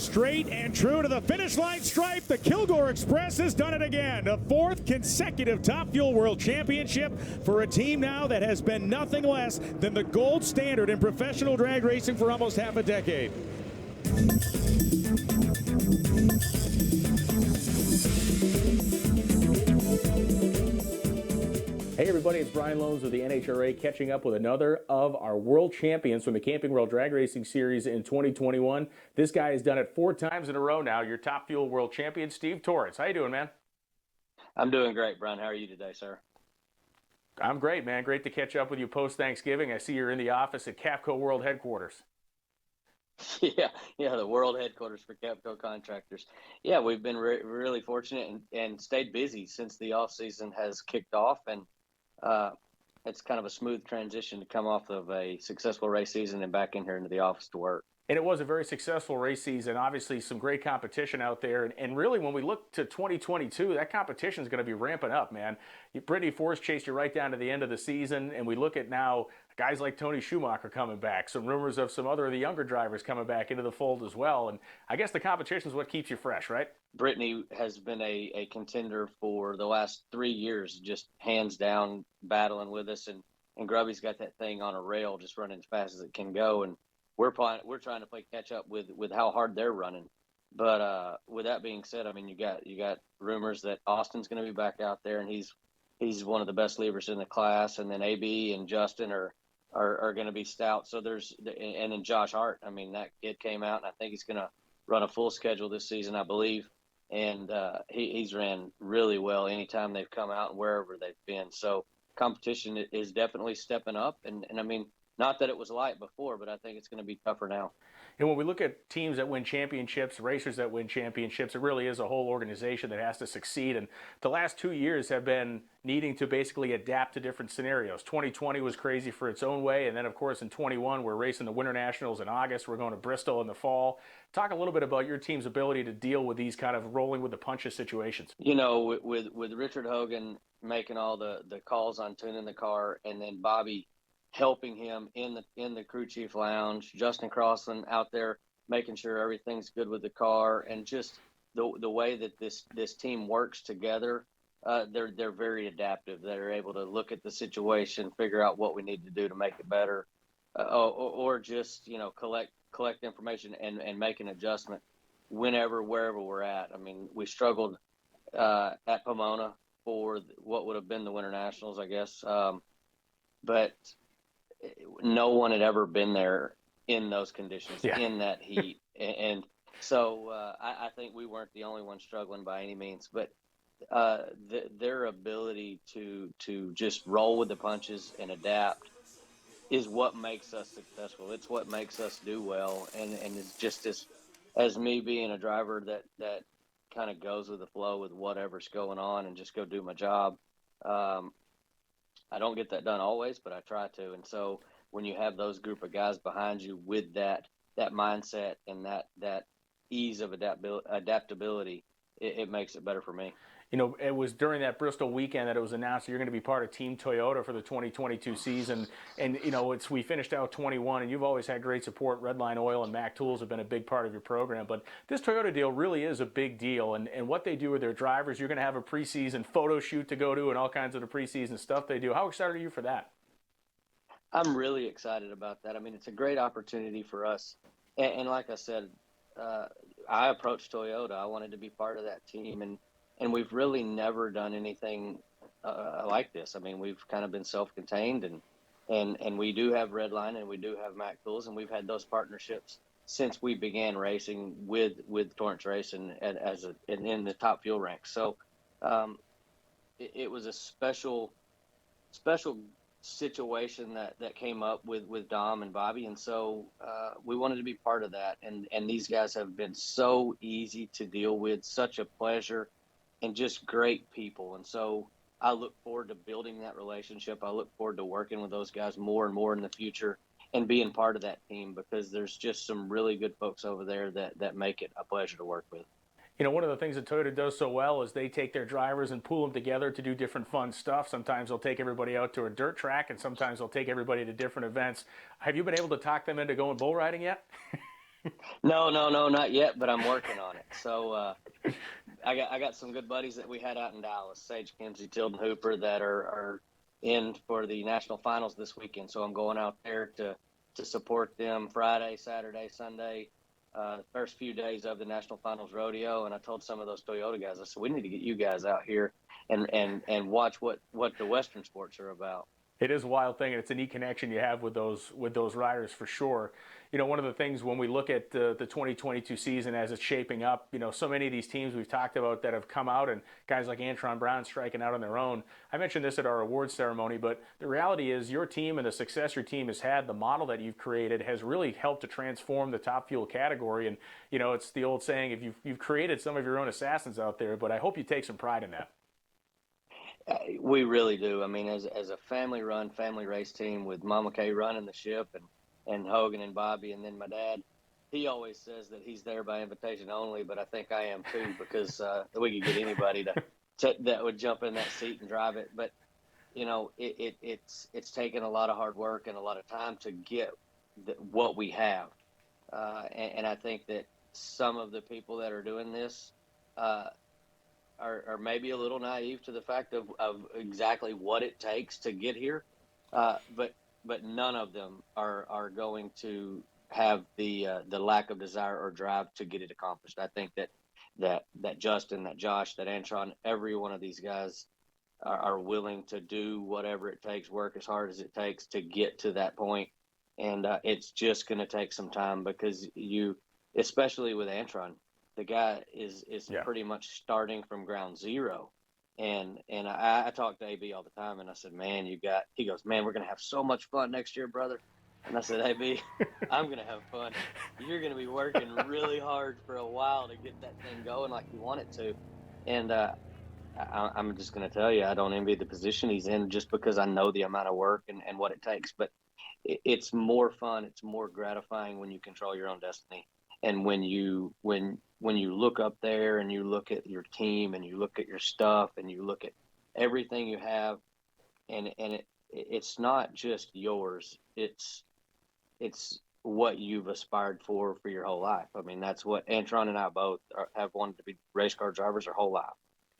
Straight and true to the finish line stripe, the Kilgore Express has done it again. A fourth consecutive Top Fuel World Championship for a team now that has been nothing less than the gold standard in professional drag racing for almost half a decade. Hey everybody, it's Brian Lohnes of the NHRA catching up with another of our world champions from the Camping World Drag Racing Series in 2021. This guy has done it 4 times in a row now. Your Top Fuel World Champion, Steve Torrence. How you doing, man? I'm doing great, Brian. How are you today, sir? I'm great, man. Great to catch up with you post-Thanksgiving. I see you're in the office at Capco World Headquarters. Yeah, the world headquarters for Capco Contractors. Yeah, we've been really fortunate and stayed busy since the off season has kicked off, and it's kind of a smooth transition to come off of a successful race season and back in here into the office to work. And it was a very successful race season, obviously some great competition out there. And really, when we look to 2022, that competition is going to be ramping up, man. Brittany Force chased you right down to the end of the season, and we look at now guys like Tony Schumacher coming back, some rumors of some other of the younger drivers coming back into the fold as well. And I guess the competition is what keeps you fresh, right? Brittany has been a contender for the last 3 years, just hands down battling with us. And Grubby's got that thing on a rail, just running as fast as it can go. And we're trying to play catch up with how hard they're running. But with that being said, I mean, you got rumors that Austin's going to be back out there, and he's one of the best leavers in the class. And then AB and Justin are going to be stout. So and then Josh Hart. I mean, that kid came out, and I think he's going to run a full schedule this season, I believe. And he's ran really well anytime they've come out and wherever they've been. So competition is definitely stepping up. And I mean, not that it was light before, but I think it's going to be tougher now. And when we look at teams that win championships, racers that win championships, it really is a whole organization that has to succeed. And the last 2 years have been needing to basically adapt to different scenarios. 2020 was crazy for its own way. And then, of course, in 21, we're racing the Winter Nationals in August. We're going to Bristol in the fall. Talk a little bit about your team's ability to deal with these kind of rolling with the punches situations. You know, with Richard Hogan making all the calls on tuning the car, and then Bobby helping him in the crew chief lounge, Justin Crossland out there making sure everything's good with the car, and just the way that this team works together, they're very adaptive. They're able to look at the situation, figure out what we need to do to make it better, or just collect information and make an adjustment wherever we're at. I mean, we struggled at Pomona for what would have been the Winter Nationals, I guess, but no one had ever been there in those conditions, in that heat. And so I think we weren't the only ones struggling by any means, but their ability to just roll with the punches and adapt is what makes us successful. It's what makes us do well. And it's just as me being a driver that kind of goes with the flow with whatever's going on and just go do my job. I don't get that done always, but I try to. And so when you have those group of guys behind you with that mindset and that ease of adaptability, it makes it better for me. You know, it was during that Bristol weekend that it was announced that you're going to be part of Team Toyota for the 2022 season. And, you know, we finished out 21, and you've always had great support. Redline Oil and Mac Tools have been a big part of your program. But this Toyota deal really is a big deal. And what they do with their drivers, you're going to have a preseason photo shoot to go to and all kinds of the preseason stuff they do. How excited are you for that? I'm really excited about that. I mean, it's a great opportunity for us. And like I said, I approached Toyota. I wanted to be part of that team. And we've really never done anything like this. I mean, we've kind of been self-contained, and we do have Redline and we do have Mac Tools, and we've had those partnerships since we began racing with Torrence Racing in the top fuel ranks. So it was a special situation that came up with Dom and Bobby, and so we wanted to be part of that. And these guys have been so easy to deal with, such a pleasure, and just great people. And so I look forward to building that relationship. I look forward to working with those guys more and more in the future and being part of that team, because there's just some really good folks over there that make it a pleasure to work with. You know, one of the things that Toyota does so well is they take their drivers and pool them together to do different fun stuff. Sometimes they'll take everybody out to a dirt track, and sometimes they'll take everybody to different events. Have you been able to talk them into going bull riding yet? No, not yet, but I'm working on it. So I got some good buddies that we had out in Dallas, Sage Kinsey, Tilden Hooper, that are in for the national finals this weekend. So I'm going out there to support them Friday, Saturday, Sunday, first few days of the national finals rodeo. And I told some of those Toyota guys, I said, we need to get you guys out here and watch what the Western sports are about. It is a wild thing, and it's a neat connection you have with those riders for sure. You know, one of the things when we look at the 2022 season as it's shaping up, you know, so many of these teams we've talked about that have come out, and guys like Antron Brown striking out on their own. I mentioned this at our awards ceremony, but the reality is your team and the success your team has had, the model that you've created has really helped to transform the Top Fuel category. And, you know, it's the old saying, if you've created some of your own assassins out there, but I hope you take some pride in that. We really do. I mean, as a family-run, family-race team with Mama Kay running the ship and Hogan and Bobby, and then my dad, he always says that he's there by invitation only, but I think I am too, because we could get anybody that would jump in that seat and drive it. But, you know, it's taken a lot of hard work and a lot of time to get what we have. And I think that some of the people that are doing this are maybe a little naive to the fact of exactly what it takes to get here, but none of them are going to have the lack of desire or drive to get it accomplished. I think that Justin, that Josh, that Antron, every one of these guys are willing to do whatever it takes, work as hard as it takes to get to that point. And it's just going to take some time, because especially with Antron, the guy is pretty much starting from ground zero. And I talk to AB all the time, and I said, man, he goes, man, we're going to have so much fun next year, brother. And I said, AB, I'm going to have fun. You're going to be working really hard for a while to get that thing going like you want it to. And I'm just going to tell you, I don't envy the position he's in, just because I know the amount of work and what it takes. But it's more fun. It's more gratifying when you control your own destiny. And when you look up there and you look at your team and you look at your stuff and you look at everything you have, and it's not just yours. It's what you've aspired for your whole life. I mean, that's what Antron and I both have wanted to be race car drivers our whole life.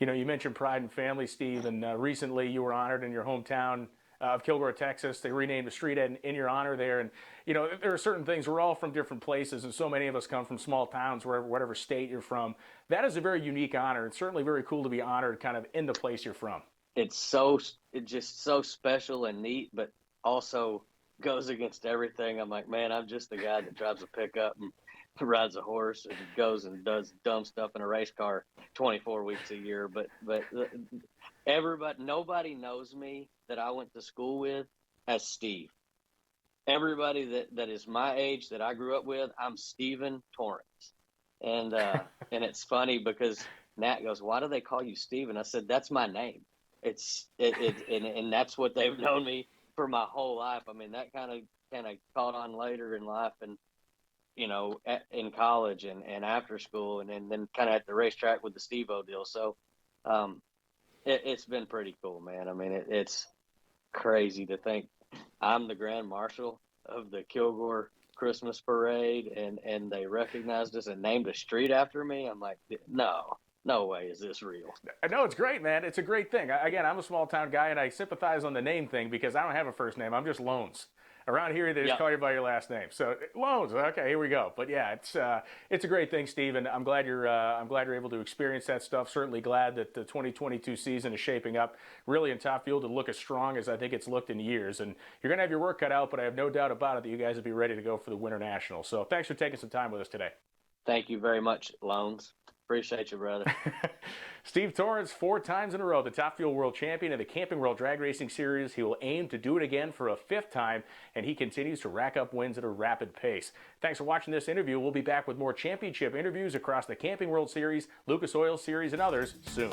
You know, you mentioned pride and family, Steve, and recently you were honored in your hometown of Kilgore, Texas. They renamed a street in your honor there. And, you know, there are certain things. We're all from different places, and so many of us come from small towns, whatever state you're from. That is a very unique honor. It's certainly very cool to be honored kind of in the place you're from. It's just so special and neat, but also goes against everything. I'm like, man, I'm just the guy that drives a pickup and rides a horse and goes and does dumb stuff in a race car 24 weeks a year. But nobody knows me that I went to school with as Steve. Everybody that is my age that I grew up with, I'm Stephen Torrence. And it's funny because Nat goes, why do they call you Stephen? I said, that's my name. And that's what they've known me for my whole life. I mean, that kind of caught on later in life, and, you know, in college and after school, and then kind of at the racetrack with the Steve-O deal. So it's been pretty cool, man. I mean, it's crazy to think I'm the Grand Marshal of the Kilgore Christmas Parade, and they recognized us and named a street after me. I'm like, no way is this real. No, it's great, man. It's a great thing. Again, I'm a small town guy, and I sympathize on the name thing because I don't have a first name. I'm just Lohnes. Around here, they just call you by your last name. So Lohnes, okay, here we go. But yeah, it's a great thing, Steve, and I'm glad you're able to experience that stuff. Certainly glad that the 2022 season is shaping up really in Top Fuel to look as strong as I think it's looked in years. And you're gonna have your work cut out, but I have no doubt about it that you guys will be ready to go for the Winter National. So thanks for taking some time with us today. Thank you very much, Lohnes. Appreciate you, brother. Steve Torrence, 4 times in a row, the Top Fuel World Champion of the Camping World Drag Racing Series. He will aim to do it again for a 5th time, and he continues to rack up wins at a rapid pace. Thanks for watching this interview. We'll be back with more championship interviews across the Camping World Series, Lucas Oil Series, and others soon.